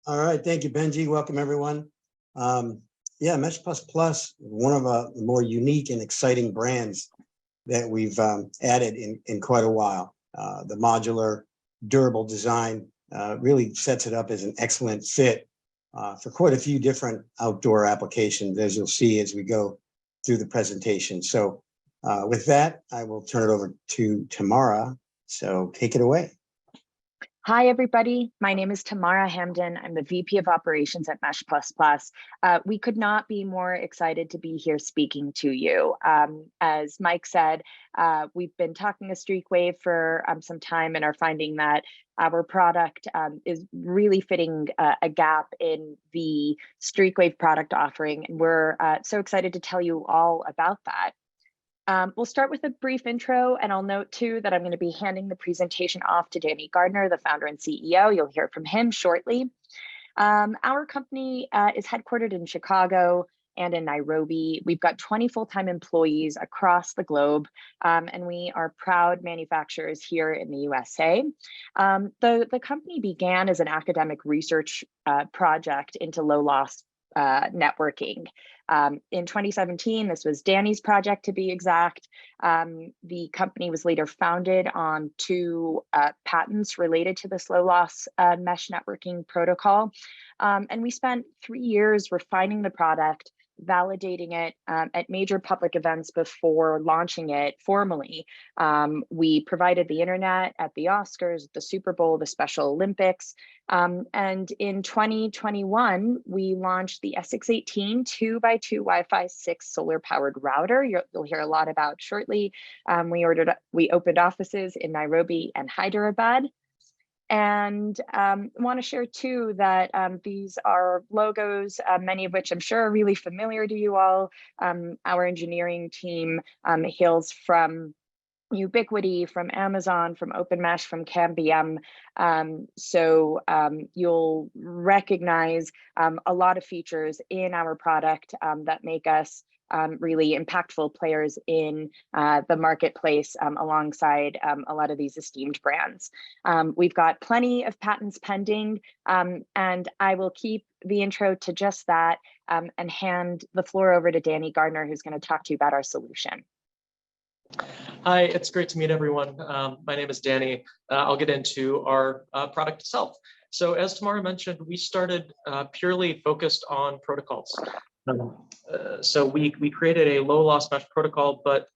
All right, thank you, Benji. Welcome, everyone. Yeah, Mesh++, one of the more unique and exciting brands that we've added in quite a while. The modular, durable design really sets it up as an excellent fit for quite a few different outdoor applications, as you'll see as we go through the presentation. So with that, I will turn it over to Tamara. So take it away. Hi, everybody. My name is Tamara Hamden. I'm the VP of Operations at Mesh++. We could not be more excited to be here speaking to you. As Mike said, we've been talking to Streakwave for some time and are finding that our product is really fitting a gap in the Streakwave product offering. And we're so excited to tell you all about that. We'll start with a brief intro, and I'll note too that I'm going to be handing the presentation off to Danny Gardner, the founder and CEO. You'll hear from him shortly. Our company is headquartered in Chicago and in Nairobi. We've got 20 full-time employees across the globe, and we are proud manufacturers here in the USA. The company began as an academic research project into low-loss networking. In 2017, this was Danny's project to be exact. The company was later founded on 2 patents related to this low loss mesh networking protocol. And we spent 3 years refining the product, validating it at major public events before launching it formally. We provided the internet at the Oscars, the Super Bowl, the Special Olympics. And in 2021, we launched the S618 2x2 Wi-Fi 6 solar powered router. You'll hear a lot about shortly. We opened offices in Nairobi and Hyderabad. And want to share too that these are logos, many of which I'm sure are really familiar to you all. Our engineering team hails from Ubiquiti, from Amazon, from OpenMesh, from Cambium. So you'll recognize a lot of features in our product that make us really impactful players in the marketplace alongside a lot of these esteemed brands. We've got plenty of patents pending, and I will keep the intro to just that and hand the floor over to Danny Gardner, who's going to talk to you about our solution. Hi, it's great to meet everyone. My name is Danny. I'll get into our product itself. So as Tamara mentioned, we started purely focused on protocols. So we created a low loss mesh protocol, but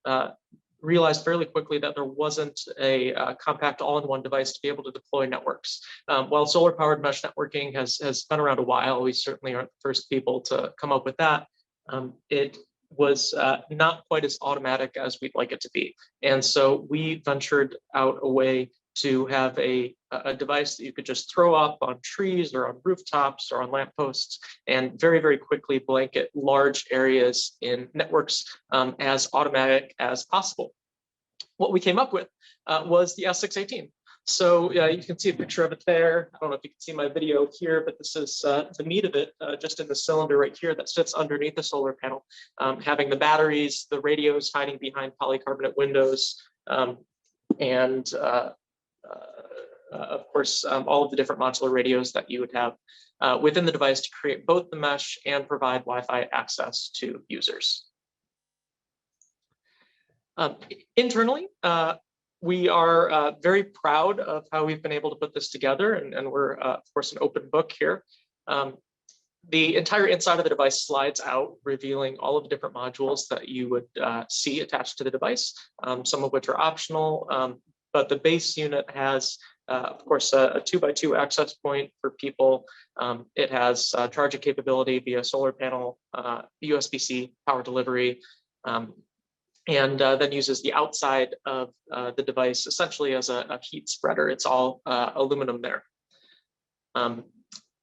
realized fairly quickly that there wasn't a compact all-in-one device to be able to deploy networks. While solar powered mesh networking has been around a while, we certainly aren't the first people to come up with that. It was not quite as automatic as we'd like it to be. And so we ventured out a way to have a device that you could just throw up on trees or on rooftops or on lampposts and very, very quickly blanket large areas in networks as automatic as possible. What we came up with was the S618. So you can see a picture of it there. I don't know if you can see my video here, but this is the meat of it, just in the cylinder right here that sits underneath the solar panel, having the batteries, the radios hiding behind polycarbonate windows, and of course, all of the different modular radios that you would have within the device to create both the mesh and provide Wi-Fi access to users. Internally, we are very proud of how we've been able to put this together, and we're, of course, an open book here. The entire inside of the device slides out, revealing all of the different modules that you would see attached to the device, some of which are optional, but the base unit has, of course, a 2x2 access point for people. It has charging capability via solar panel, USB-C power delivery, and then uses the outside of the device essentially as a heat spreader. It's all aluminum there.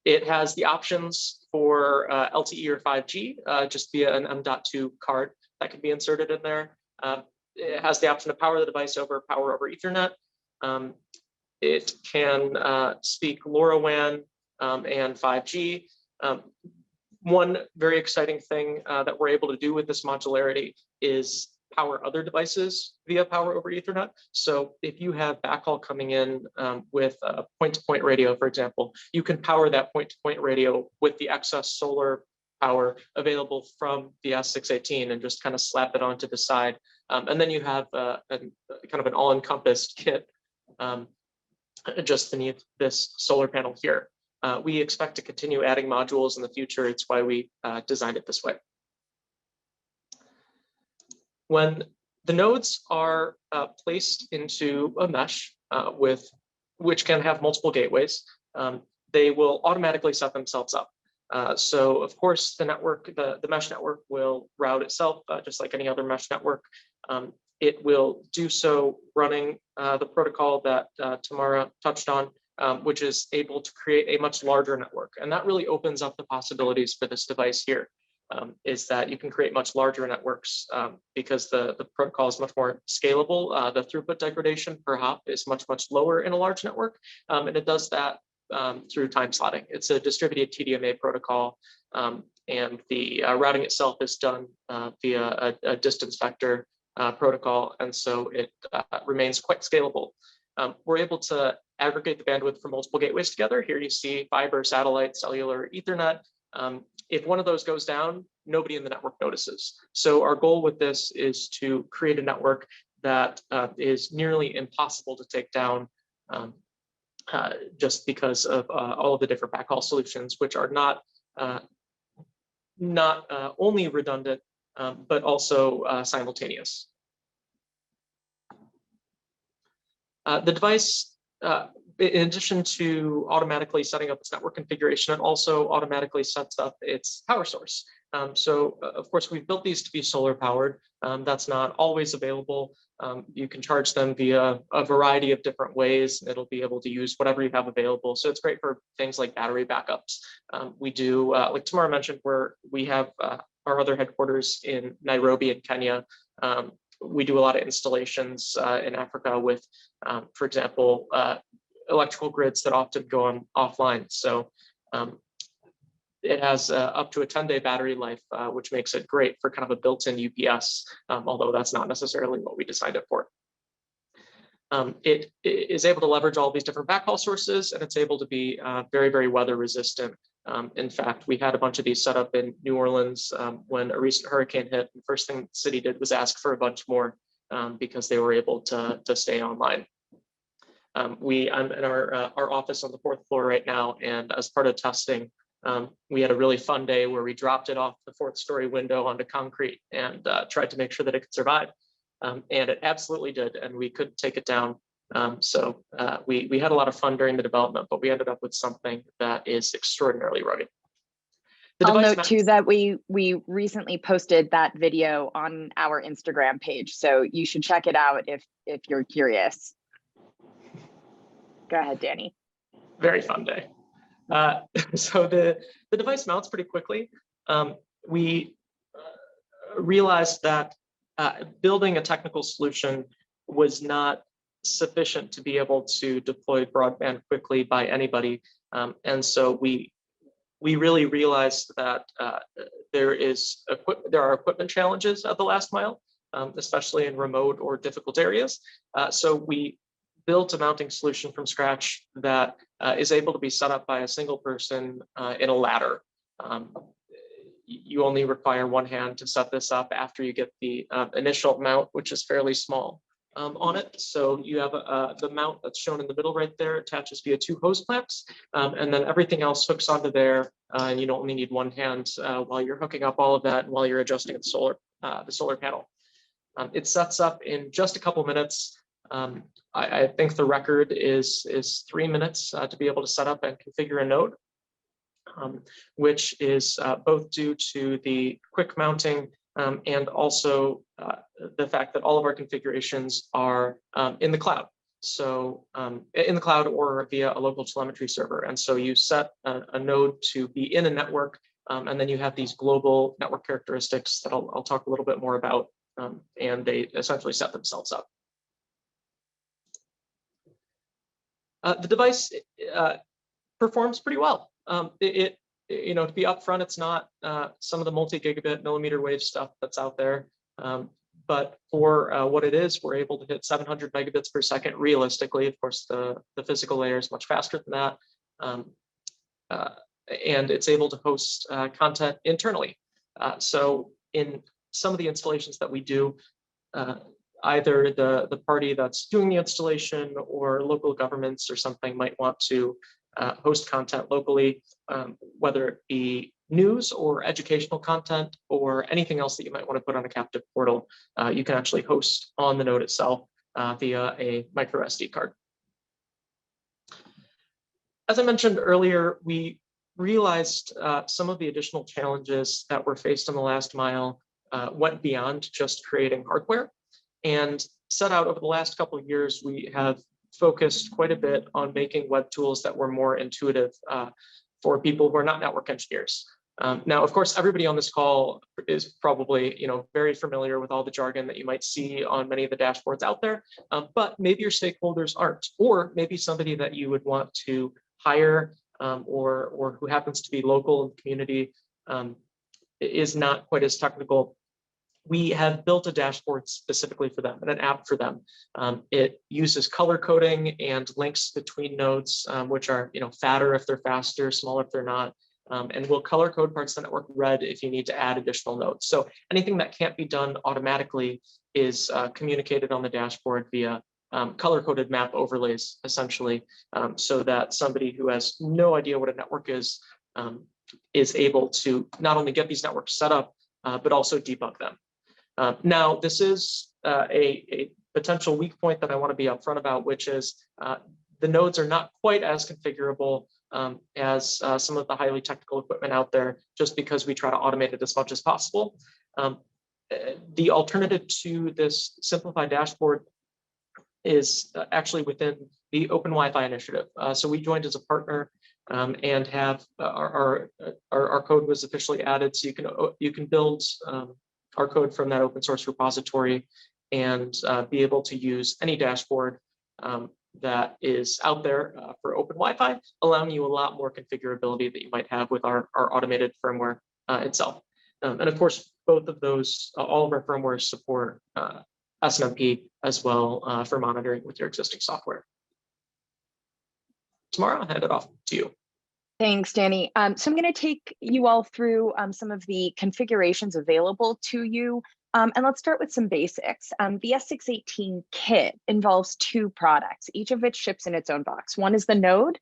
It has the options for LTE or 5G, just via an M.2 card that can be inserted in there. It has the option to power the device over power over Ethernet. It can speak LoRaWAN and 5G. One very exciting thing that we're able to do with this modularity is power other devices via power over Ethernet. So if you have backhaul coming in with a point-to-point radio, for example, you can power that point-to-point radio with the excess solar power available from the S618 and just kind of slap it onto the side. And then you have kind of an all-encompassed kit just beneath this solar panel here. We expect to continue adding modules in the future. It's why we designed it this way. When the nodes are placed into a mesh which can have multiple gateways, they will automatically set themselves up. So of course, the network, the mesh network will route itself just like any other mesh network. It will do so running the protocol that Tamara touched on, which is able to create a much larger network. And that really opens up the possibilities for this device here, is that you can create much larger networks because the protocol is much more scalable. The throughput degradation per hop is much, much lower in a large network. And it does that through time slotting. It's a distributed TDMA protocol, and the routing itself is done via a distance vector protocol, and so it remains quite scalable. We're able to aggregate the bandwidth from multiple gateways together. Here you see fiber, satellite, cellular, Ethernet. If one of those goes down, nobody in the network notices. So our goal with this is to create a network that is nearly impossible to take down just because of all of the different backhaul solutions, which are not only redundant, but also simultaneous. The device, in addition to automatically setting up its network configuration, it also automatically sets up its power source. So of course, we've built these to be solar powered. That's not always available. You can charge them via a variety of different ways. It'll be able to use whatever you have available. So it's great for things like battery backups. We do, like Tamara mentioned, where we have our other headquarters in Nairobi in Kenya. We do a lot of installations in Africa with, for example, electrical grids that often go offline. So it has up to a 10-day battery life, which makes it great for kind of a built-in UPS, although that's not necessarily what we designed it for. It is able to leverage all these different backhaul sources, and it's able to be very, very weather resistant. In fact, we had a bunch of these set up in New Orleans when a recent hurricane hit. The first thing the city did was ask for a bunch more because they were able to stay online. I'm in our office on the 4th floor right now, and as part of testing, we had a really fun day where we dropped it off the 4th-story window onto concrete and tried to make sure that it could survive. And it absolutely did, and we couldn't take it down. So we had a lot of fun during the development, but we ended up with something that is extraordinarily rugged. I'll note too that we recently posted that video on our Instagram page, so you should check it out if you're curious. Go ahead, Danny. Very fun day. So the device mounts pretty quickly. We realized that building a technical solution was not sufficient to be able to deploy broadband quickly by anybody. And so we really realized that there are equipment challenges at the last mile, especially in remote or difficult areas. So we built a mounting solution from scratch that is able to be set up by a single person in a ladder. You only require one hand to set this up after you get the initial mount, which is fairly small on it. So you have the mount that's shown in the middle right there attaches via 2 hose clamps, and then everything else hooks onto there, and you only need one hand while you're hooking up all of that and while you're adjusting the solar panel. It sets up in just a couple minutes. I think the record is 3 minutes to be able to set up and configure a node, which is both due to the quick mounting and also the fact that all of our configurations are in the cloud. So in the cloud or via a local telemetry server. And so you set a node to be in a network, and then you have these global network characteristics that I'll talk a little bit more about, and they essentially set themselves up. The device performs pretty well. To be upfront, it's not some of the multi-gigabit millimeter wave stuff that's out there. but for what it is, we're able to hit 700 megabits per second realistically. Of course, the physical layer is much faster than that. And it's able to host content internally. So in some of the installations that we do, either the party that's doing the installation or local governments or something might want to host content locally, whether it be news or educational content or anything else that you might want to put on a captive portal. You can actually host on the node itself via a micro SD card. As I mentioned earlier, we realized some of the additional challenges that were faced on the last mile went beyond just creating hardware, and set out over the last couple of years, we have focused quite a bit on making web tools that were more intuitive for people who are not network engineers. Now, of course, everybody on this call is probably very familiar with all the jargon that you might see on many of the dashboards out there, but maybe your stakeholders aren't, or maybe somebody that you would want to hire or who happens to be local in the community is not quite as technical. We have built a dashboard specifically for them and an app for them. It uses color coding and links between nodes, which are fatter if they're faster, smaller if they're not, and will color code parts of the network red if you need to add additional nodes. So anything that can't be done automatically is communicated on the dashboard via color-coded map overlays, essentially, so that somebody who has no idea what a network is able to not only get these networks set up, but also debug them. Now, this is a potential weak point that I want to be upfront about, which is the nodes are not quite as configurable as some of the highly technical equipment out there, just because we try to automate it as much as possible. The alternative to this simplified dashboard is actually within the Open Wi-Fi initiative. So we joined as a partner and have our code was officially added. So you can build our code from that open source repository and be able to use any dashboard that is out there for Open Wi-Fi, allowing you a lot more configurability that you might have with our automated firmware itself. And of course, both of those, all of our firmware support SNMP as well for monitoring with your existing software. Tamara, I'll hand it off to you. Thanks, Danny. So I'm going to take you all through some of the configurations available to you. And let's start with some basics. The S618 kit involves two products, each of which ships in its own box. One is the node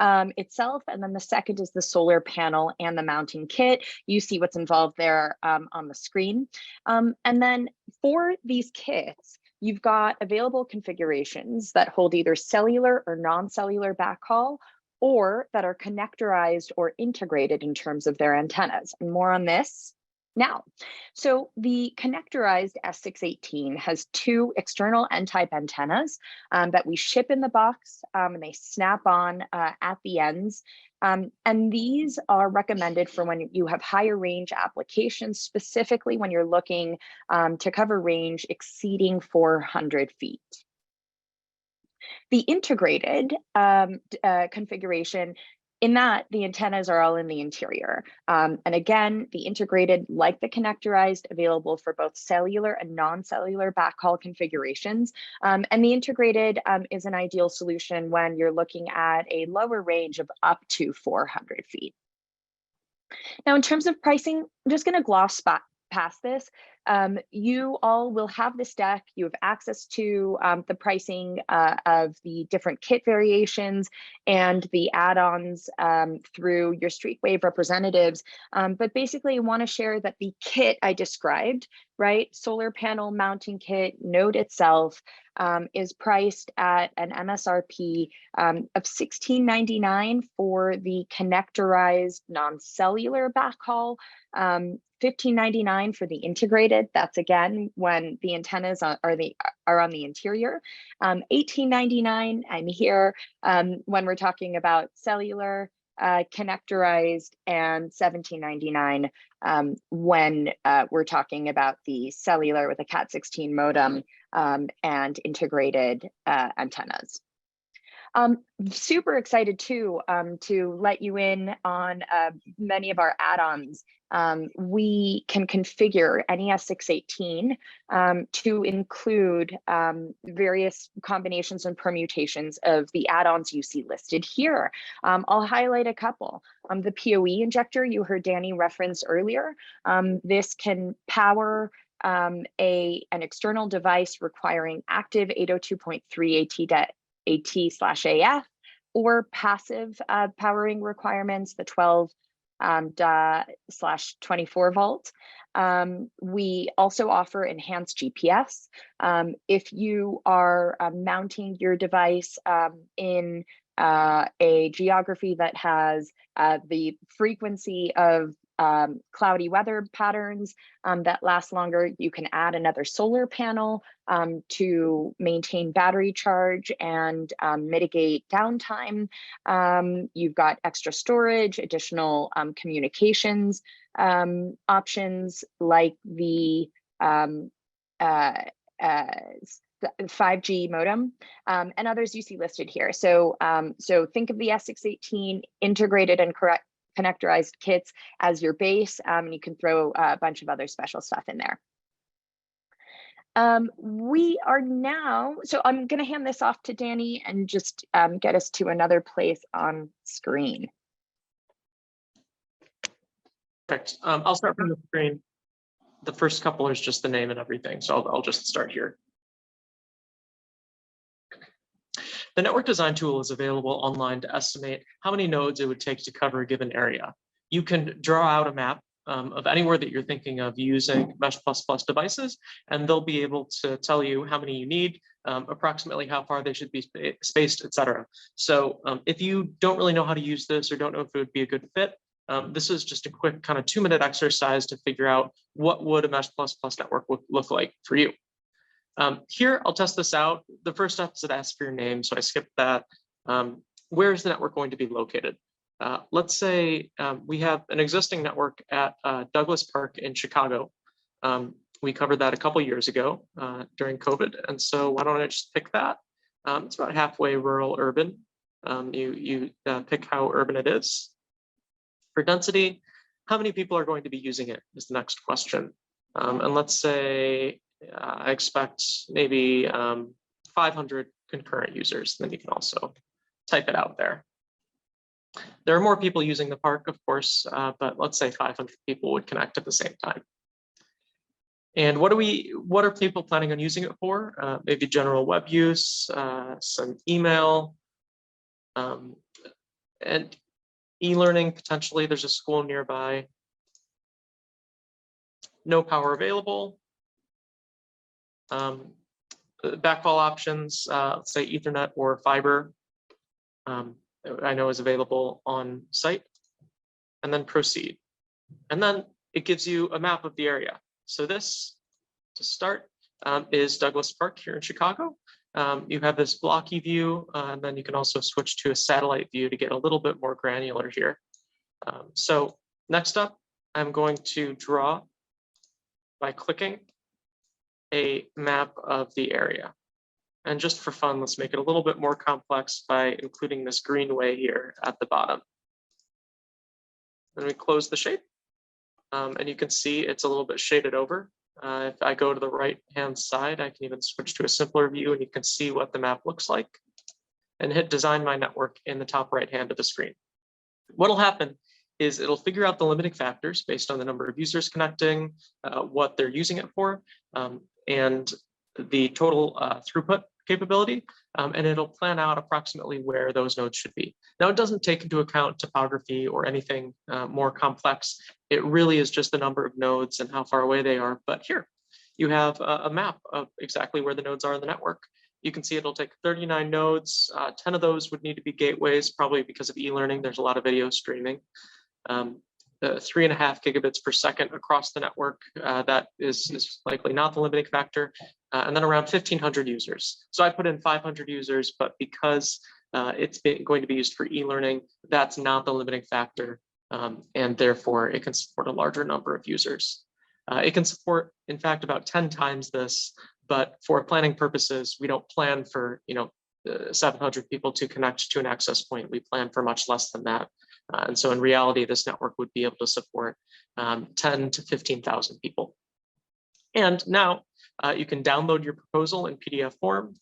itself, and then the second is the solar panel and the mounting kit. You see what's involved there on the screen. And then for these kits, you've got available configurations that hold either cellular or non-cellular backhaul, or that are connectorized or integrated in terms of their antennas. And more on this now. So the connectorized S618 has two external N-type antennas that we ship in the box, and they snap on at the ends. And these are recommended for when you have higher range applications, specifically when you're looking to cover range exceeding 400 feet. The integrated configuration, in that the antennas are all in the interior. And again, the integrated, like the connectorized, available for both cellular and non-cellular backhaul configurations. And the integrated is an ideal solution when you're looking at a lower range of up to 400 feet. Now, in terms of pricing, I'm just going to gloss past this. You all will have this deck. You have access to the pricing of the different kit variations and the add-ons through your StreetWave representatives. But basically, I want to share that the kit I described, right, solar panel mounting kit, node itself, is priced at an MSRP of $16.99 for the connectorized non-cellular backhaul, $15.99 for the integrated. That's again when the antennas are on the interior. $18.99 and here when we're talking about cellular, connectorized, and $17.99 when we're talking about the cellular with a Cat16 modem and integrated antennas. Super excited too to let you in on many of our add-ons. We can configure NES 618 to include various combinations and permutations of the add-ons you see listed here. I'll highlight a couple. The PoE injector you heard Danny reference earlier. This can power an external device requiring active 802.3 AT/AF or passive powering requirements, the 12/24 volt. We also offer enhanced GPS. If you are mounting your device in a geography that has the frequency of cloudy weather patterns that last longer, you can add another solar panel to maintain battery charge and mitigate downtime. You've got extra storage, additional communications options like the 5G modem and others you see listed here. So think of the S618 integrated and connectorized kits as your base, and you can throw a bunch of other special stuff in there. We are now, so I'm going to hand this off to Danny and just get us to another place on screen. Perfect. I'll start from the screen. The first couple is just the name and everything, so I'll just start here. The network design tool is available online to estimate how many nodes it would take to cover a given area. You can draw out a map of anywhere that you're thinking of using Mesh++ devices, and they'll be able to tell you how many you need, approximately how far they should be spaced, etc. So if you don't really know how to use this or don't know if it would be a good fit, this is just a quick kind of 2-minute exercise to figure out what would a Mesh++ network look like for you. Here, I'll test this out. The first step is it asks for your name, so I skipped that. Where is the network going to be located? Let's say we have an existing network at Douglas Park in Chicago. We covered that a couple years ago during COVID, and so why don't I just pick that? It's about halfway rural urban. You pick how urban it is. For density, how many people are going to be using it is the next question. And let's say I expect maybe 500 concurrent users. Then you can also type it out there. There are more people using the park, of course, but let's say 500 people would connect at the same time. And what are people planning on using it for? Maybe general web use, some email, and e-learning potentially. There's a school nearby. No power available. Backhaul options, let's say Ethernet or fiber, I know is available on site, and then proceed. And then it gives you a map of the area. So this, to start, is Douglas Park here in Chicago. You have this blocky view, and then you can also switch to a satellite view to get a little bit more granular here. So next up, I'm going to draw by clicking a map of the area. And just for fun, let's make it a little bit more complex by including this greenway here at the bottom. Then we close the shape, and you can see it's a little bit shaded over. If I go to the right-hand side, I can even switch to a simpler view, and you can see what the map looks like, and hit Design My Network in the top right-hand of the screen. What'll happen is it'll figure out the limiting factors based on the number of users connecting, what they're using it for, and the total throughput capability, and it'll plan out approximately where those nodes should be. Now, it doesn't take into account topography or anything more complex. It really is just the number of nodes and how far away they are. But here, you have a map of exactly where the nodes are in the network. You can see it'll take 39 nodes. 10 of those would need to be gateways, probably because of e-learning. There's a lot of video streaming. 3.5 gigabits per second across the network. That is likely not the limiting factor. And then around 1,500 users. So I put in 500 users, but because it's going to be used for e-learning, that's not the limiting factor. And therefore, it can support a larger number of users. It can support, in fact, about 10 times this. But for planning purposes, we don't plan for 700 people to connect to an access point. We plan for much less than that. And so in reality, this network would be able to support 10 to 15,000 people. And now you can download your proposal in PDF form.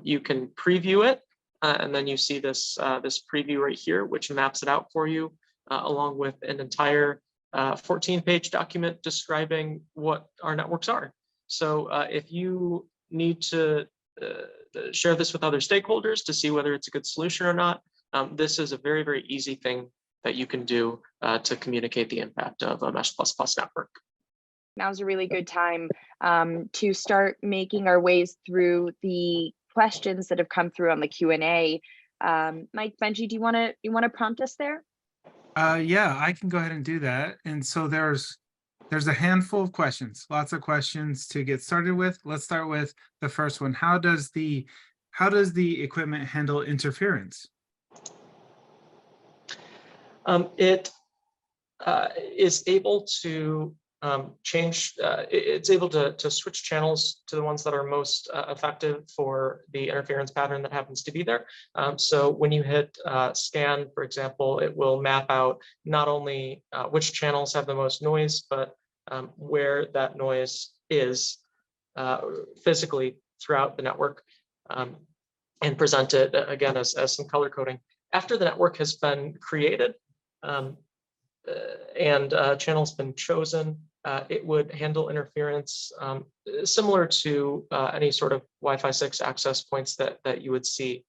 You can preview it, and then you see this, this preview right here, which maps it out for you, along with an entire 14-page document describing what our networks are. So if you need to share this with other stakeholders to see whether it's a good solution or not, this is a very, very easy thing that you can do to communicate the impact of a Mesh++ network. Now's a really good time to start making our ways through the questions that have come through on the Q&A. Mike, Benji, do you want to prompt us there? Yeah, I can go ahead and do that. And so there's a handful of questions, lots of questions to get started with. Let's start with the first one. How does the equipment handle interference? It is able to change, it's able to switch channels to the ones that are most effective for the interference pattern that happens to be there. So when you hit scan, for example, it will map out not only which channels have the most noise, but where that noise is physically throughout the network, and present it again as some color coding. After the network has been created and channel's been chosen, it would handle interference similar to any sort of Wi-Fi 6 access points that you would see.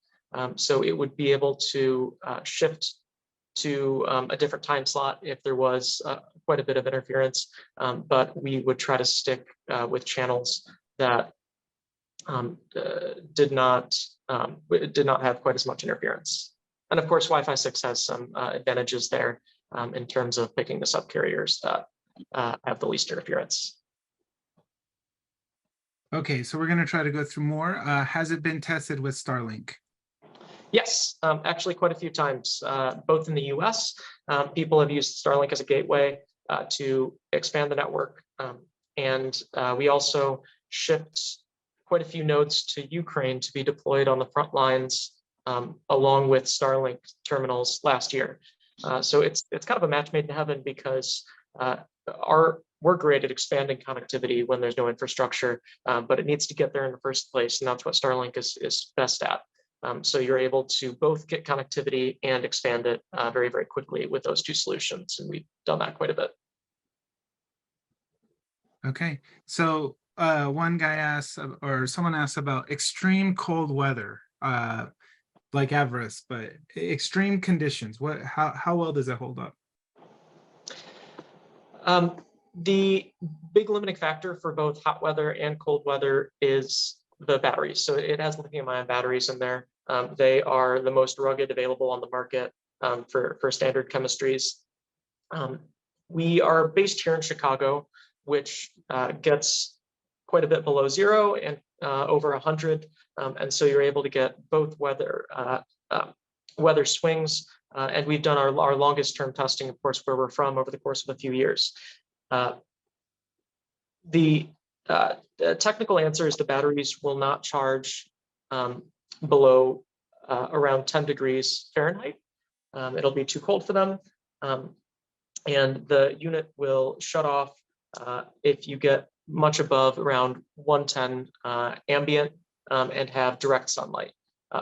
So it would be able to shift to a different time slot if there was quite a bit of interference, but we would try to stick with channels that did not have quite as much interference. And of course, Wi-Fi 6 has some advantages there in terms of picking the subcarriers that have the least interference. Okay, so we're going to try to go through more. Has it been tested with Starlink? Yes, actually quite a few times, both in the US. People have used Starlink as a gateway to expand the network. And we also shipped quite a few nodes to Ukraine to be deployed on the front lines along with Starlink terminals last year. So it's kind of a match made in heaven, because we're great at expanding connectivity when there's no infrastructure, but it needs to get there in the first place, and that's what Starlink is best at. So you're able to both get connectivity and expand it very, very quickly with those two solutions, and we've done that quite a bit. Okay, so one guy asked, or someone asked about extreme cold weather, like Everest, but extreme conditions. How well does it hold up? The big limiting factor for both hot weather and cold weather is the batteries. So it has lithium-ion batteries in there. They are the most rugged available on the market for standard chemistries. We are based here in Chicago, which gets quite a bit below zero and over 100. And so you're able to get both weather swings. And we've done our longest term testing, of course, where we're from over the course of a few years. The technical answer is the batteries will not charge below around 10 degrees Fahrenheit. It'll be too cold for them. And the unit will shut off if you get much above around 110 ambient and have direct sunlight.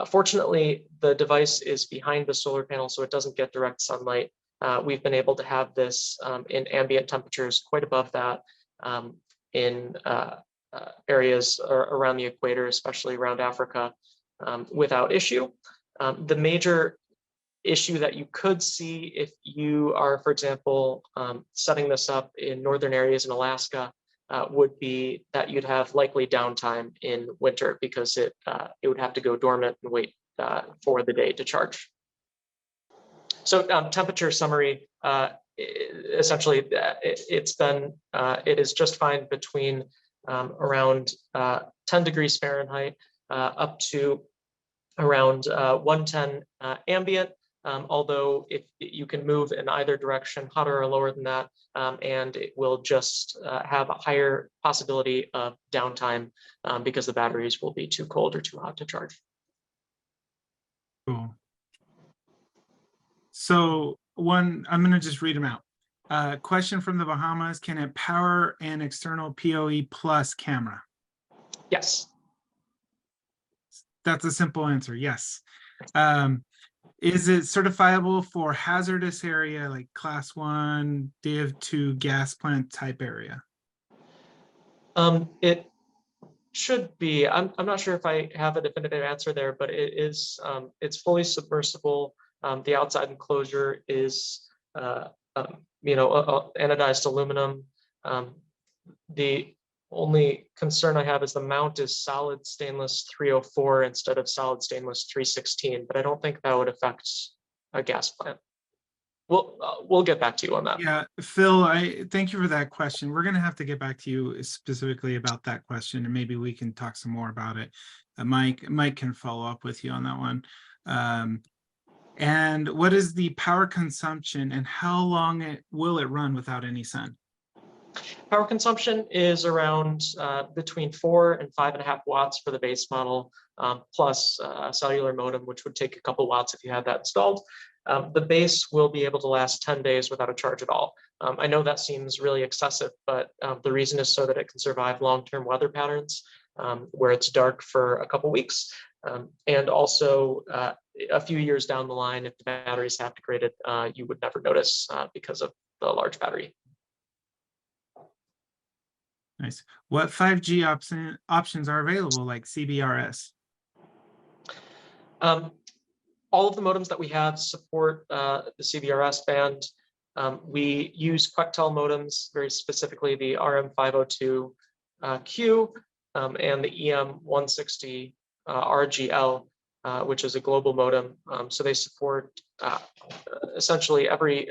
Fortunately, the device is behind the solar panel, so it doesn't get direct sunlight. We've been able to have this in ambient temperatures quite above that in areas around the equator, especially around Africa, without issue. The major issue that you could see if you are, for example, setting this up in northern areas in Alaska, would be that you'd have likely downtime in winter, because it would have to go dormant and wait for the day to charge. So temperature summary, essentially, it is just fine between around 10 degrees Fahrenheit up to around 110 ambient. Although if you can move in either direction, hotter or lower than that, and it will just have a higher possibility of downtime because the batteries will be too cold or too hot to charge. Cool. So one, I'm going to just read them out. Question from the Bahamas: can it power an external PoE plus camera? Yes. That's a simple answer. Yes. Is it certifiable for hazardous area like class 1, div 2 gas plant type area? It should be. I'm not sure if I have a definitive answer there, but it is. It's fully submersible. The outside enclosure is, anodized aluminum. The only concern I have is the mount is solid stainless 304 instead of solid stainless 316, but I don't think that would affect a gas plant. We'll get back to you on that. Yeah, Phil, I thank you for that question. We're going to have to get back to you specifically about that question, and maybe we can talk some more about it. Mike can follow up with you on that one. And what is the power consumption, and how long will it run without any sun? Power consumption is around between 4 and 5.5 watts for the base model, plus a cellular modem, which would take a couple watts if you had that installed. The base will be able to last 10 days without a charge at all. I know that seems really excessive, but the reason is so that it can survive long-term weather patterns where it's dark for a couple weeks. And also a few years down the line, if the batteries have degraded, you would never notice because of the large battery. Nice. What 5G options are available, like CBRS? All of the modems that we have support the CBRS band. We use Quectel modems, very specifically the RM502Q and the EM160 RGL, which is a global modem. So they support essentially every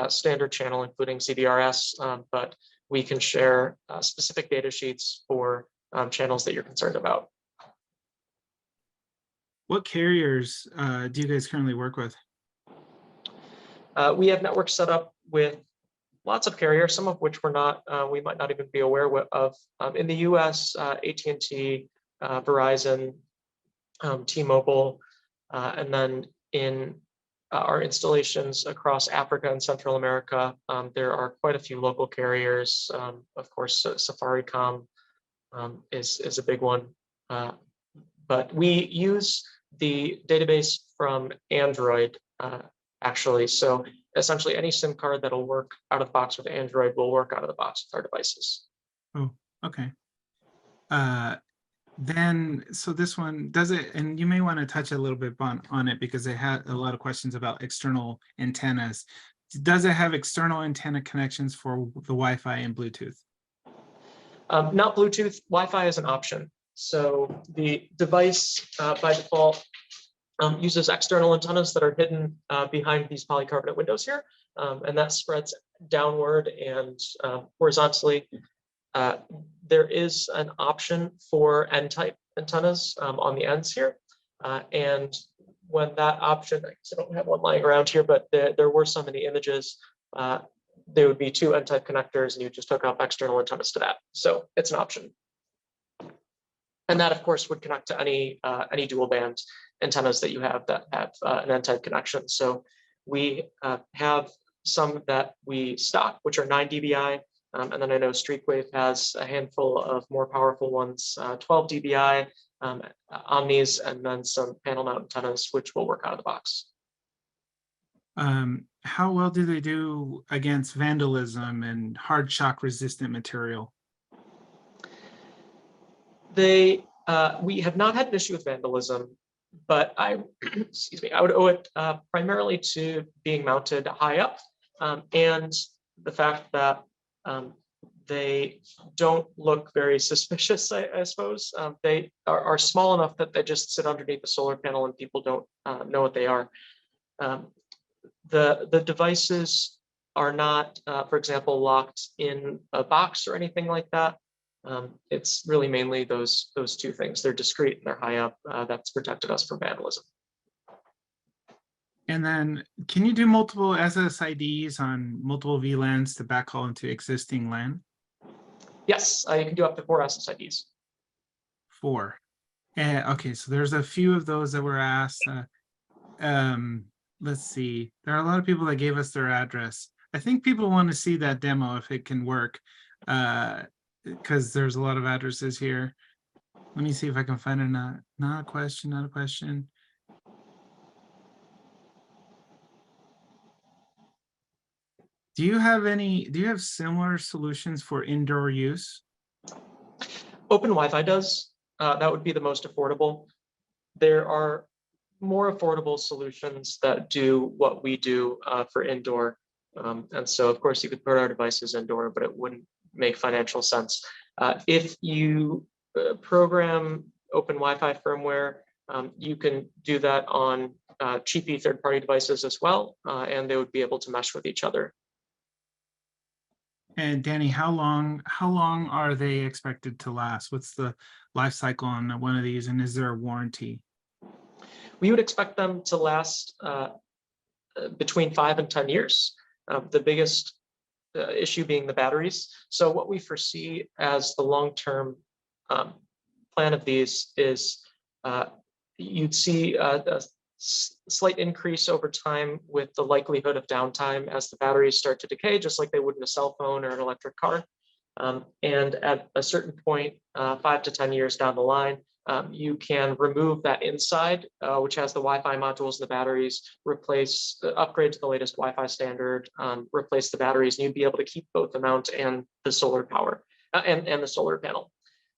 standard channel, including CBRS, but we can share specific data sheets for channels that you're concerned about. What carriers do you guys currently work with? We have networks set up with lots of carriers, some of which we might not even be aware of. In the US, AT&T, Verizon, T-Mobile, and then in our installations across Africa and Central America, there are quite a few local carriers. Of course, Safaricom is a big one. But we use the database from Android, actually. So essentially any SIM card that'll work out of the box with Android will work out of the box with our devices. Oh, okay. Then, so this one, does it, and you may want to touch a little bit on it because they had a lot of questions about external antennas. Does it have external antenna connections for the Wi-Fi and Bluetooth? Not Bluetooth. Wi-Fi is an option. So the device by default uses external antennas that are hidden behind these polycarbonate windows here, and that spreads downward and horizontally. There is an option for N-type antennas on the ends here. And when that option, I don't have one lying around here, but there were some in the images, there would be 2 N-type connectors and you just hook up external antennas to that. So it's an option. And that, of course, would connect to any dual band antennas that you have that have an N-type connection. So we have some that we stock, which are 9 dBi. And then I know Streakwave has a handful of more powerful ones, 12 dBi on these, and then some panel mount antennas, which will work out of the box. How well do they do against vandalism and hard shock resistant material? We have not had an issue with vandalism, but excuse me, I would owe it primarily to being mounted high up and the fact that they don't look very suspicious, I suppose. They are small enough that they just sit underneath the solar panel and people don't know what they are. The devices are not, for example, locked in a box or anything like that. It's really mainly those 2 things. They're discrete and they're high up. That's protected us from vandalism. And then can you do multiple SSIDs on multiple VLANs to backhaul into existing LAN? Yes, you can do up to 4 SSIDs. 4. Okay, so there's a few of those that were asked. Let's see. There are a lot of people that gave us their address. I think people want to see that demo if it can work, because there's a lot of addresses here. Let me see if I can find not a question, not a question. Do you have similar solutions for indoor use? Open Wi-Fi does. That would be the most affordable. There are more affordable solutions that do what we do for indoor. And so, of course, you could put our devices indoor, but it wouldn't make financial sense. If you program open Wi-Fi firmware, you can do that on cheapy third-party devices as well, and they would be able to mesh with each other. And Danny, how long are they expected to last? What's the life cycle on one of these, and is there a warranty? We would expect them to last between 5 and 10 years. The biggest issue being the batteries. So what we foresee as the long-term plan of these is you'd see a slight increase over time with the likelihood of downtime as the batteries start to decay, just like they would in a cell phone or an electric car. And at a certain point, 5 to 10 years down the line, you can remove that inside, which has the Wi-Fi modules and the batteries, upgrade to the latest Wi-Fi standard, replace the batteries, and you'd be able to keep both the mount and the solar power and the solar panel.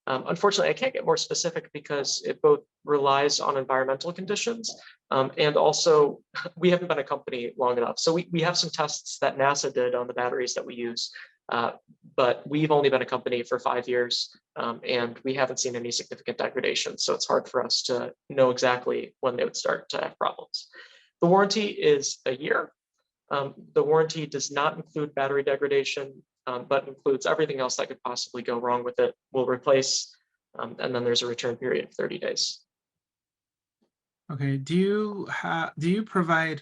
Unfortunately, I can't get more specific because it both relies on environmental conditions and also we haven't been a company long enough. So we have some tests that NASA did on the batteries that we use, but we've only been a company for 5 years and we haven't seen any significant degradation. So it's hard for us to know exactly when they would start to have problems. The warranty is a year. The warranty does not include battery degradation, but includes everything else that could possibly go wrong with it. We'll replace, and then there's a return period of 30 days. Okay, do you provide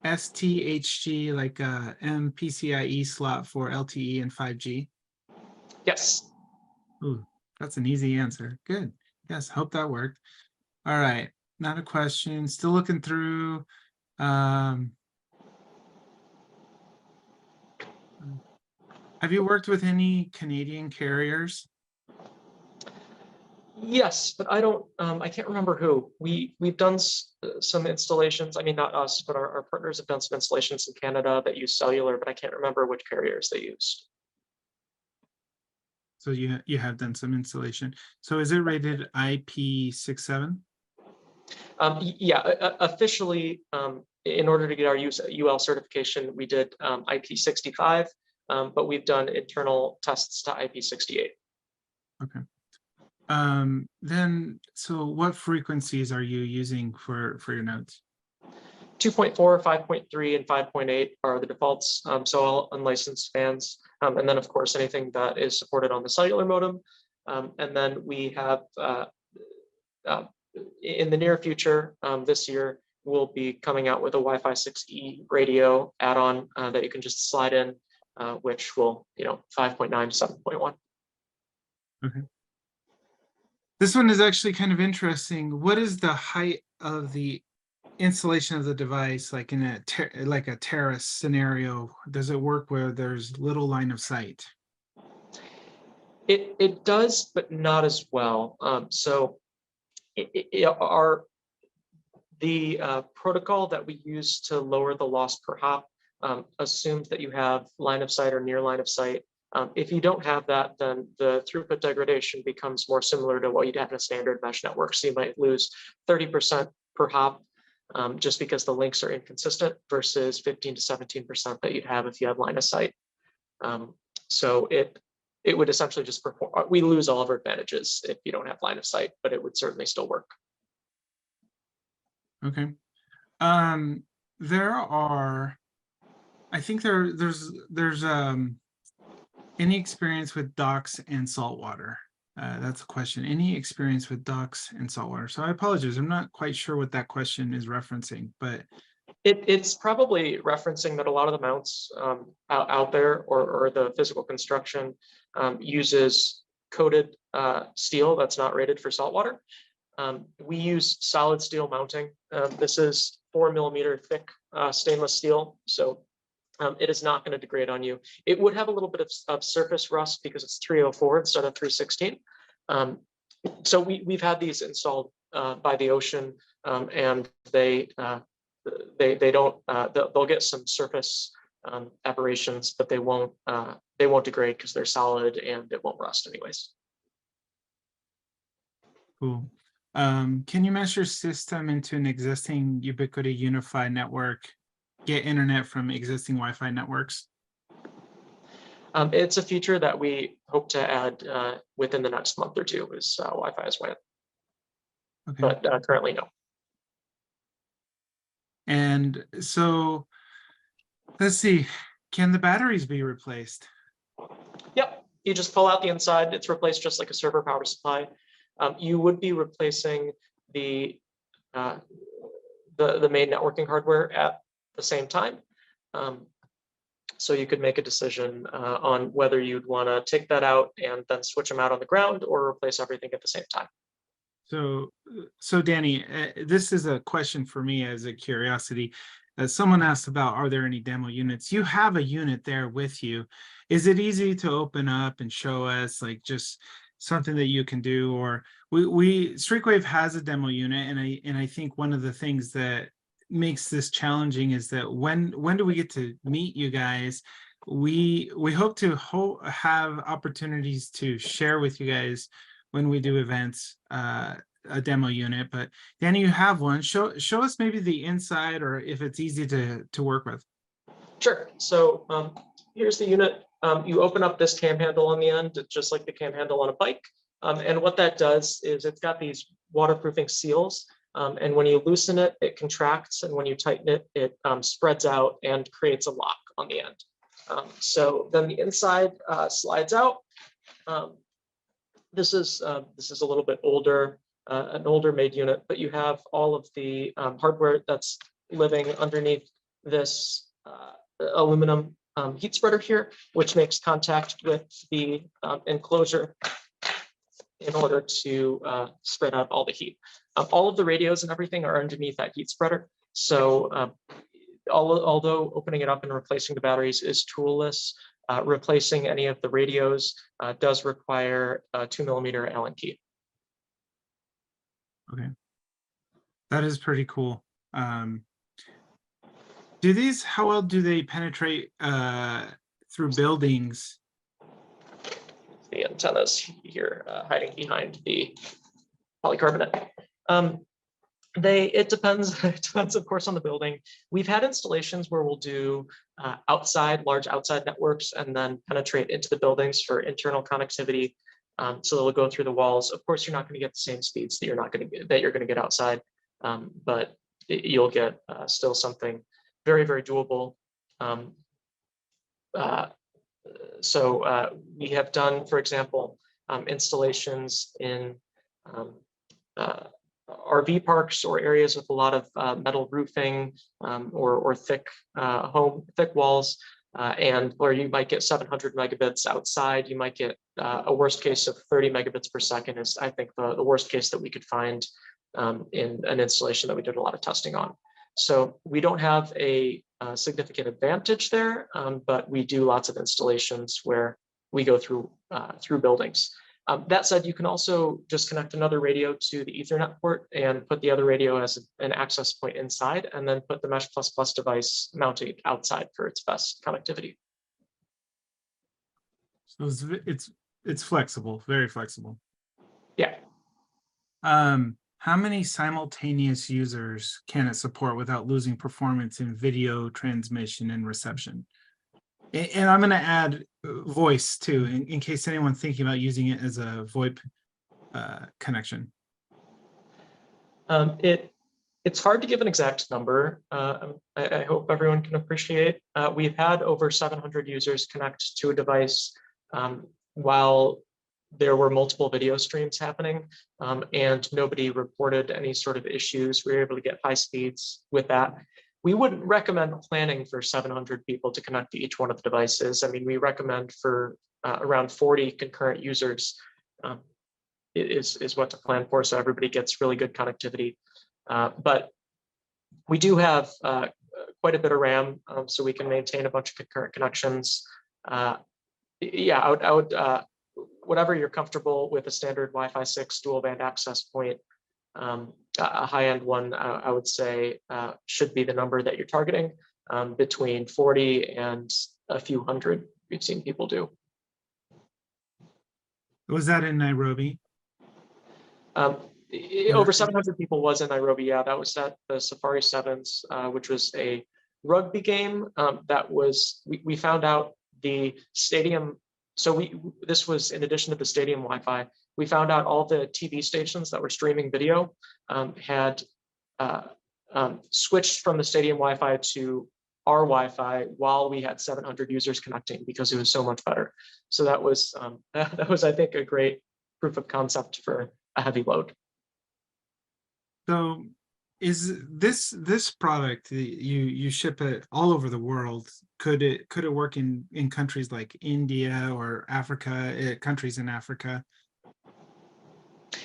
STHG, like a MPCIe slot for LTE and 5G? Yes. Ooh, that's an easy answer. Good. Yes, hope that worked. All right, not a question. Still looking through. Have you worked with any Canadian carriers? Yes, but I can't remember who. We've done some installations. I mean, not us, but our partners have done some installations in Canada that use cellular, but I can't remember which carriers they used. So you have done some installation. So is it rated IP67? Yeah, officially, in order to get our UL certification, we did IP65, but we've done internal tests to IP68. Okay. Then, so what frequencies are you using for your nodes? 2.4, 5.3, and 5.8 are the defaults, so all unlicensed fans. And then, of course, anything that is supported on the cellular modem. And then we have, in the near future, this year, we'll be coming out with a Wi-Fi 6E radio add-on that you can just slide in, which will, 5.9 to 7.1. Okay. This one is actually kind of interesting. What is the height of the installation of the device, like in a terrace scenario? Does it work where there's little line of sight? It does, but not as well. So the protocol that we use to lower the loss per hop assumes that you have line of sight or near line of sight. If you don't have that, then the throughput degradation becomes more similar to what you'd have in a standard mesh network. So you might lose 30% per hop just because the links are inconsistent versus 15 to 17% that you'd have if you had line of sight. So it would essentially just perform. We lose all of our advantages if you don't have line of sight, but it would certainly still work. Okay. There are, I think there's any experience with docks and saltwater? That's a question. Any experience with docks and saltwater? So I apologize. I'm not quite sure what that question is referencing, but it's probably referencing that a lot of the mounts out there or the physical construction uses coated steel that's not rated for saltwater. We use solid steel mounting. This is 4mm thick stainless steel, so it is not going to degrade on you. It would have a little bit of surface rust because it's 304 instead of 316. So we've had these installed by the ocean, and they don't they'll get some surface aberrations, but they won't degrade because they're solid and it won't rust anyways. Cool. Can you mesh your system into an existing Ubiquiti unified network, get internet from existing Wi-Fi networks? It's a feature that we hope to add within the next month or two, is Wi-Fi as WAN. Okay. But currently no. And so let's see, can the batteries be replaced? Yep, you just pull out the inside, it's replaced just like a server power supply. You would be replacing the main networking hardware at the same time. So you could make a decision on whether you'd want to take that out and then switch them out on the ground or replace everything at the same time. So Danny, this is a question for me as a curiosity. Someone asked about, are there any demo units? You have a unit there with you. Is it easy to open up and show us, like, just something that you can do? Or Streakwave has a demo unit, and I think one of the things that makes this challenging is that when do we get to meet you guys? We hope to have opportunities to share with you guys when we do events, a demo unit. But Danny, you have one. Show us maybe the inside, or if it's easy to work with. Sure. So here's the unit. You open up this cam handle on the end, just like the cam handle on a bike. And what that does is it's got these waterproofing seals. And when you loosen it, it contracts. And when you tighten it, it spreads out and creates a lock on the end. So then the inside slides out. This is a little bit older, an older made unit, but you have all of the hardware that's living underneath this aluminum heat spreader here, which makes contact with the enclosure in order to spread out all the heat. All of the radios and everything are underneath that heat spreader. So although opening it up and replacing the batteries is toolless, replacing any of the radios does require a 2mm Allen key. Okay, that is pretty cool. How well do they penetrate through buildings? The antennas here hiding behind the polycarbonate. It depends. It depends, of course, on the building. We've had installations where we'll do large outside networks and then penetrate into the buildings for internal connectivity. So they'll go through the walls. Of course, you're not going to get the same speeds that you're going to get outside, but you'll get still something very, very doable. So we have done, for example, installations in RV parks or areas with a lot of metal roofing or thick walls, and where you might get 700 megabits outside. You might get a worst case of 30 megabits per second is, I think, the worst case that we could find in an installation that we did a lot of testing on. So we don't have a significant advantage there, but we do lots of installations where we go through buildings. That said, you can also just connect another radio to the Ethernet port and put the other radio as an access point inside, and then put the Mesh++ device mounted outside for its best connectivity. So it's flexible, very flexible. Yeah. How many simultaneous users can it support without losing performance in video transmission and reception? And I'm going to add voice too, in case anyone's thinking about using it as a VoIP connection. It's hard to give an exact number. I hope everyone can appreciate. We've had over 700 users connect to a device while there were multiple video streams happening, and nobody reported any sort of issues. We were able to get high speeds with that. We wouldn't recommend planning for 700 people to connect to each one of the devices. I mean, we recommend for around 40 concurrent users. is what to plan for, so everybody gets really good connectivity. But we do have quite a bit of RAM, so we can maintain a bunch of concurrent connections. Yeah, I would whatever you're comfortable with, a standard Wi-Fi 6 dual band access point, a high-end one, I would say should be the number that you're targeting, between 40 and a few hundred. We've seen people do. Was that in Nairobi? Over 700 people was in Nairobi. Yeah, that was at the Safari Sevens, which was a rugby game. That was, we found out the stadium. So this was in addition to the stadium Wi-Fi. We found out all the TV stations that were streaming video had switched from the stadium Wi-Fi to our Wi-Fi while we had 700 users connecting, because it was so much better. So that was I think a great proof of concept for a heavy load. So is this product, you ship it all over the world? Could it work in countries like India or Africa, countries in Africa?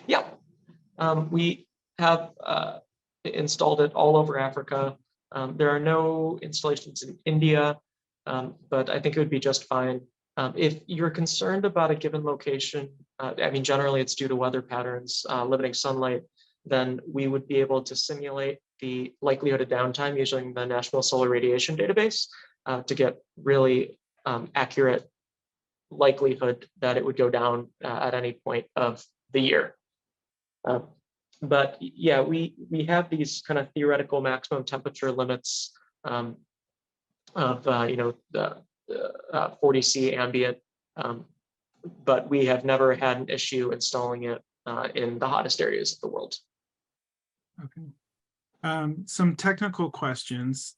Yeah, we have installed it all over Africa. There are no installations in India, but I think it would be just fine. If you're concerned about a given location, I mean, generally it's due to weather patterns, limiting sunlight, then we would be able to simulate the likelihood of downtime using the National Solar Radiation Database to get really accurate likelihood that it would go down at any point of the year. But yeah, we have these kind of theoretical maximum temperature limits of the 40°C ambient, but we have never had an issue installing it in the hottest areas of the world. Okay. Some technical questions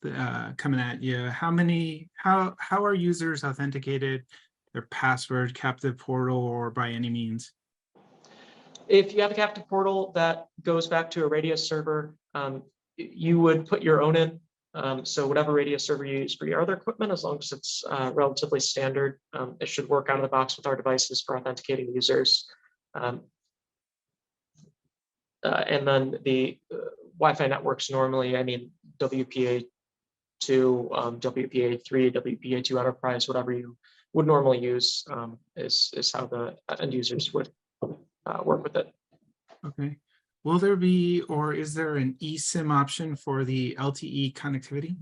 coming at you. How are users authenticated? Their password, captive portal, or by any means? If you have a captive portal that goes back to a Radius server, you would put your own in. So whatever Radius server you use for your other equipment, as long as it's relatively standard, it should work out of the box with our devices for authenticating users. And then the Wi-Fi networks normally, I mean, WPA2, WPA3, WPA2 Enterprise, whatever you would normally use is how the end users would work with it. Okay. Will there be, or is there an eSIM option for the LTE connectivity?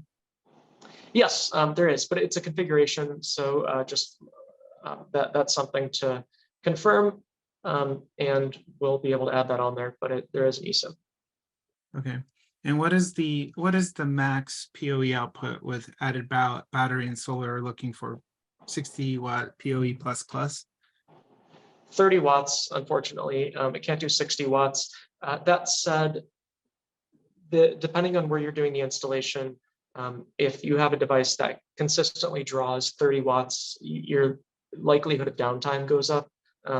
Yes, there is, but it's a configuration. So just that's something to confirm, and we'll be able to add that on there, but there is an eSIM. Okay. And what is the max PoE output with added battery and solar? Looking for 60-watt PoE plus? 30 watts, unfortunately. It can't do 60 watts. That said, depending on where you're doing the installation, if you have a device that consistently draws 30 watts, your likelihood of downtime goes up.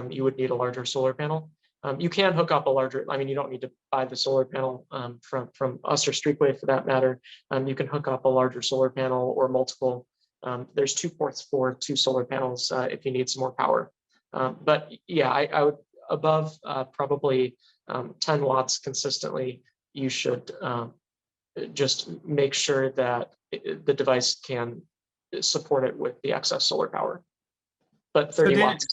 You would need a larger solar panel. You can hook up a larger, I mean, you don't need to buy the solar panel from us or Streakway for that matter. You can hook up a larger solar panel or multiple. There's 2 ports for 2 solar panels if you need some more power. But yeah, I would above probably 10 watts consistently, you should just make sure that the device can support it with the excess solar power. But 30 watts.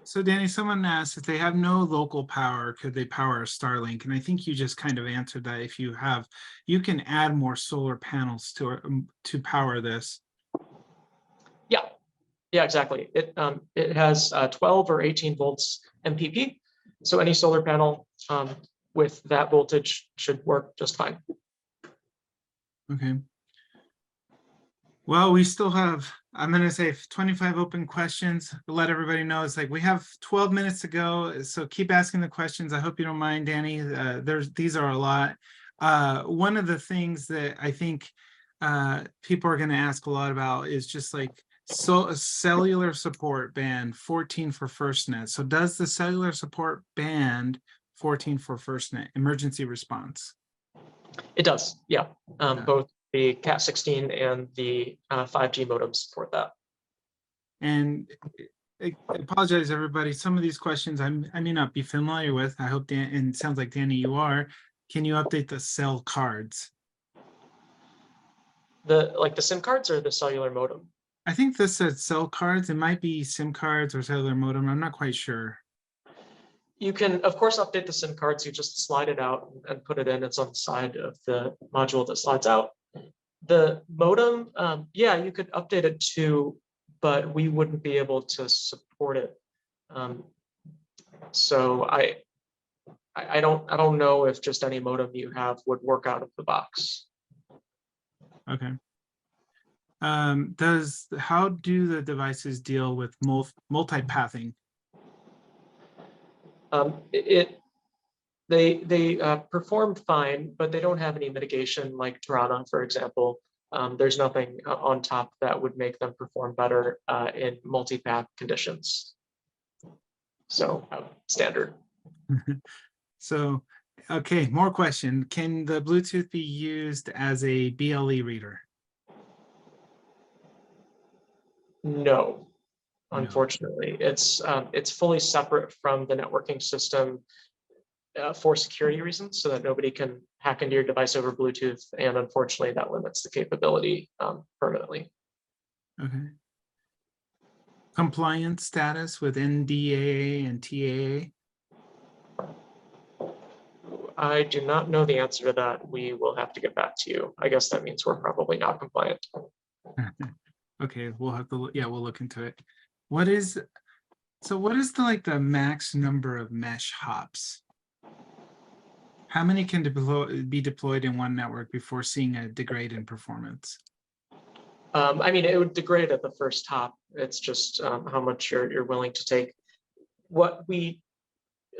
So Danny, someone asked if they have no local power, could they power a Starlink? And I think you just kind of answered that. If you have, you can add more solar panels to power this. Yeah, exactly. It has 12 or 18 volts MPP. So any solar panel with that voltage should work just fine. Okay. Well, we still have, I'm going to say 25 open questions. Let everybody know it's like we have 12 minutes to go. So keep asking the questions. I hope you don't mind, Danny. These are a lot. One of the things that I think people are going to ask a lot about is just like, so a cellular support band 14 for FirstNet. So does the cellular support band 14 for FirstNet emergency response? It does, yeah. Both the Cat16 and the 5G modems support that. And I apologize, everybody. Some of these questions I may not be familiar with. I hope Dan, and it sounds like Danny, you are. Can you update the cell cards? The SIM cards or the cellular modem? I think this said cell cards. It might be SIM cards or cellular modem. I'm not quite sure. You can, of course, update the SIM cards. You just slide it out and put it in. It's on the side of the module that slides out. The modem, yeah, you could update it too, but we wouldn't be able to support it. So I don't know if just any modem you have would work out of the box. Okay. How do the devices deal with multipathing? They perform fine, but they don't have any mitigation like Tirana, for example. There's nothing on top that would make them perform better in multipath conditions. So standard. So, okay, more question. Can the Bluetooth be used as a BLE reader? No, No. unfortunately, it's fully separate from the networking system for security reasons, so that nobody can hack into your device over Bluetooth. And unfortunately, that limits the capability permanently. Okay. Compliance status with NDAA and TAA? I do not know the answer to that. We will have to get back to you. I guess that means we're probably not compliant. Okay, we'll have to, yeah, we'll look into it. What is the max number of mesh hops? How many can be deployed in one network before seeing a degrade in performance? I mean, it would degrade at the first hop. It's just how much you're willing to take.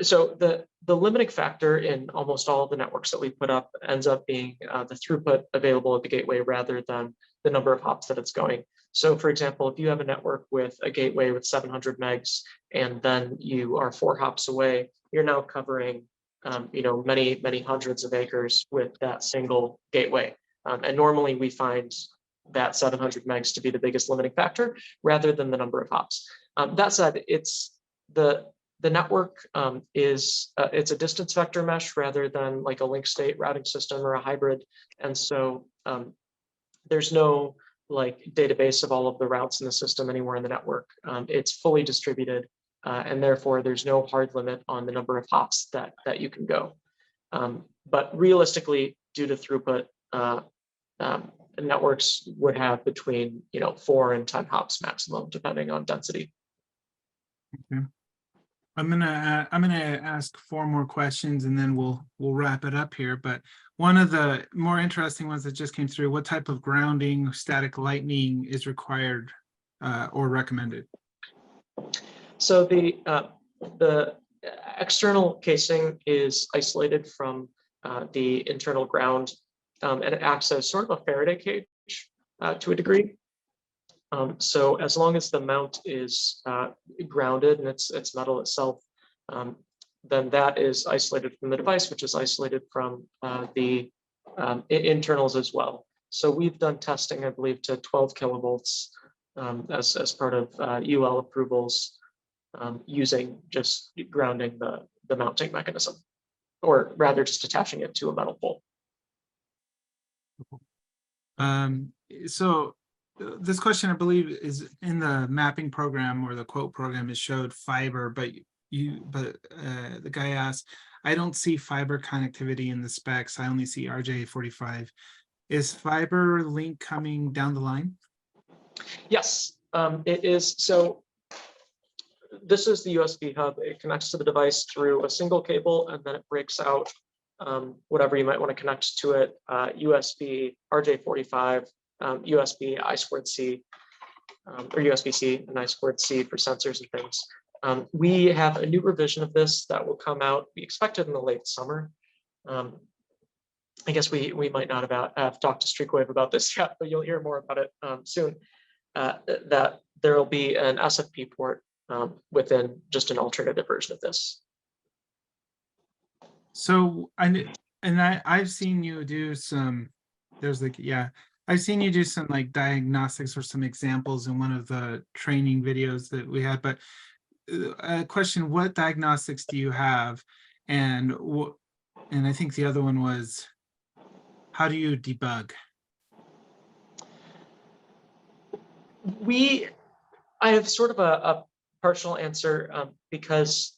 So the limiting factor in almost all of the networks that we put up ends up being the throughput available at the gateway rather than the number of hops that it's going. So for example, if you have a network with a gateway with 700 megs and then you are 4 hops away, you're now covering many hundreds of acres with that single gateway. And normally we find that 700 megs to be the biggest limiting factor rather than the number of hops. That said, it's the network it's a distance vector mesh rather than like a link state routing system or a hybrid. And so there's no like database of all of the routes in the system anywhere in the network. It's fully distributed and therefore there's no hard limit on the number of hops that you can go. But realistically, due to throughput, networks would have between 4 and 10 hops maximum, depending on density. Okay. I'm gonna ask 4 more questions and then we'll wrap it up here. But one of the more interesting ones that just came through: what type of grounding, static lightning is required or recommended? So the external casing is isolated from the internal ground, and it acts as sort of a Faraday cage to a degree. So as long as the mount is grounded and it's metal itself, then that is isolated from the device, which is isolated from the internals as well. So we've done testing, I believe, to 12 kilovolts as part of UL approvals using just grounding the mounting mechanism, or rather just attaching it to a metal pole. So this question, I believe, is in the mapping program or the quote program. It showed fiber, but the guy asked, I don't see fiber connectivity in the specs. I only see RJ45. Is fiber link coming down the line? Yes, it is. So this is the USB hub. It connects to the device through a single cable, and then it breaks out whatever you might want to connect to it, USB, RJ45, USB I2C, or USB-C and I2C for sensors and things. We have a new revision of this that will come out. We expect it in the late summer. I guess we might not have talked to Streakwave about this yet, but you'll hear more about it soon. That there will be an SFP port within just an alternative version of this. So I've seen you do some. There's like, yeah, I've seen you do some like diagnostics or some examples in one of the training videos that we had, but a question, what diagnostics do you have? And I think the other one was, how do you debug? I have sort of a partial answer because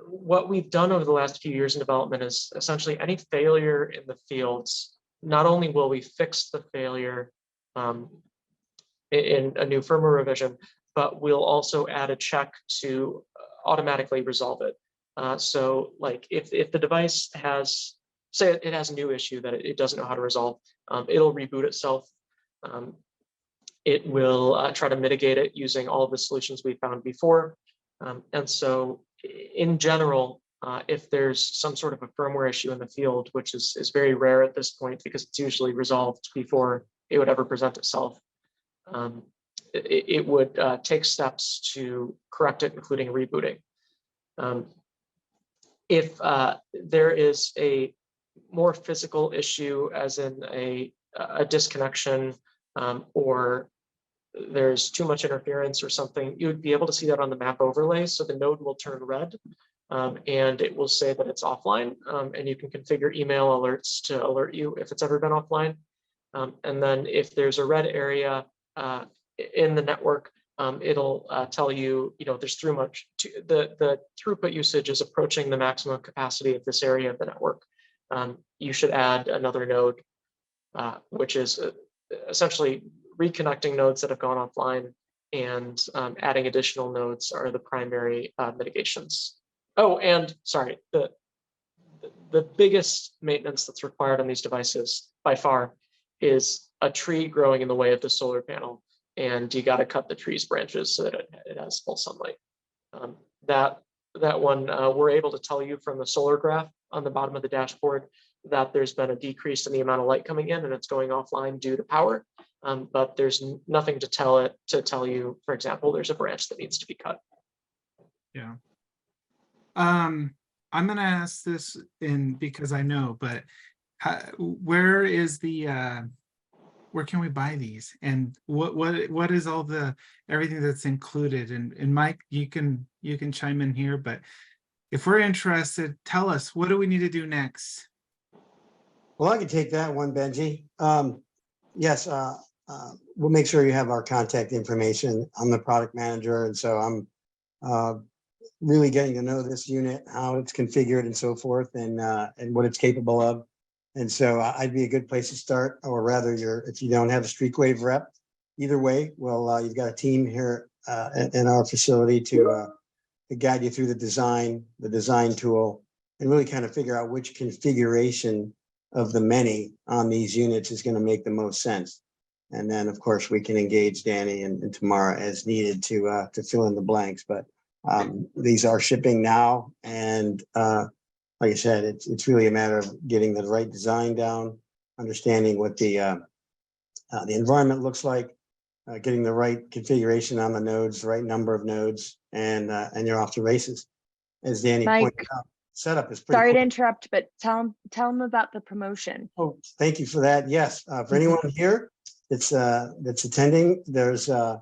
what we've done over the last few years in development is essentially any failure in the fields, not only will we fix the failure in a new firmware revision, but we'll also add a check to automatically resolve it. So like if the device has, say it has a new issue that it doesn't know how to resolve, it'll reboot itself. It will try to mitigate it using all of the solutions we found before. And so in general, if there's some sort of a firmware issue in the field, which is very rare at this point because it's usually resolved before it would ever present itself, it would take steps to correct it, including rebooting. If there is a more physical issue, as in a disconnection, or there's too much interference or something, you would be able to see that on the map overlay. So the node will turn red and it will say that it's offline, and you can configure email alerts to alert you if it's ever been offline. And then if there's a red area in the network, it'll tell you, there's too much, the throughput usage is approaching the maximum capacity of this area of the network. You should add another node, which is essentially reconnecting nodes that have gone offline, and adding additional nodes are the primary mitigations. Oh, and sorry, the biggest maintenance that's required on these devices by far is a tree growing in the way of the solar panel, and you got to cut the tree's branches so that it has full sunlight. That one, we're able to tell you from the solar graph on the bottom of the dashboard that there's been a decrease in the amount of light coming in and it's going offline due to power. But there's nothing to tell you, for example, there's a branch that needs to be cut. Yeah. I'm going to ask this because I know, but where is where can we buy these, and what is all everything that's included? And Mike, you can chime in here, but if we're interested, tell us, what do we need to do next? Well, I can take that one, Benji. Yes, we'll make sure you have our contact information. I'm the product manager, and so I'm really getting to know this unit, how it's configured and so forth, and what it's capable of. And so I'd be a good place to start, or rather, if you don't have a StreakWave rep, either way, well, you've got a team here in our facility to guide you through the design tool, and really kind of figure out which configuration of the many on these units is going to make the most sense. And then, of course, we can engage Danny and Tamara as needed to fill in the blanks. But these are shipping now, and like I said, it's really a matter of getting the right design down, understanding what the environment looks like, getting the right configuration on the nodes, the right number of nodes, and you're off to races. As Danny Mike, pointed out, setup is pretty sorry to quick. interrupt, but tell them about the promotion. Oh, thank you for that. Yes, for anyone here that's attending, there's a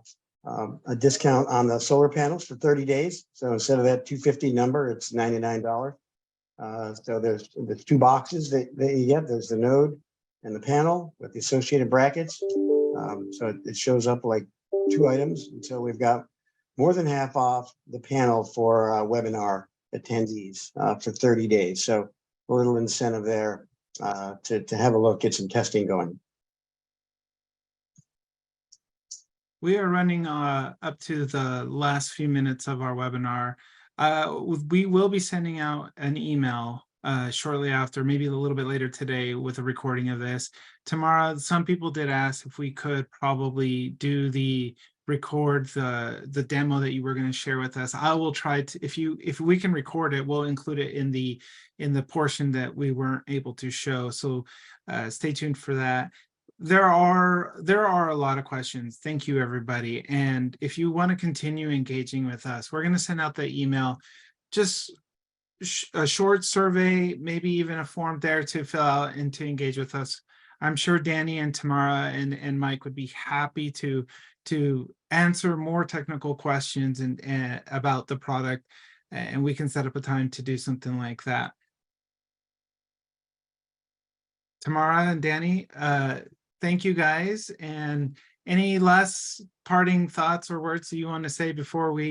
discount on the solar panels for 30 days. So instead of that $250 number, it's $99. So there's 2 boxes that you get. There's the node and the panel with the associated brackets. So it shows up like 2 items. And so we've got more than half off the panel for webinar attendees for 30 days. So a little incentive there to have a look, get some testing going. We are running up to the last few minutes of our webinar. We will be sending out an email shortly after, maybe a little bit later today, with a recording of this. Tomorrow, some people did ask if we could probably record the demo that you were going to share with us. I will try to, if we can record it, we'll include it in the portion that we weren't able to show. So stay tuned for that. There are a lot of questions. Thank you, everybody. And if you want to continue engaging with us, we're going to send out the email, just a short survey, maybe even a form there to fill out and to engage with us. I'm sure Danny and Tamara and Mike would be happy to answer more technical questions and about the product, and we can set up a time to do something like that. Tamara and Danny, thank you guys. And any last parting thoughts or words that you want to say before we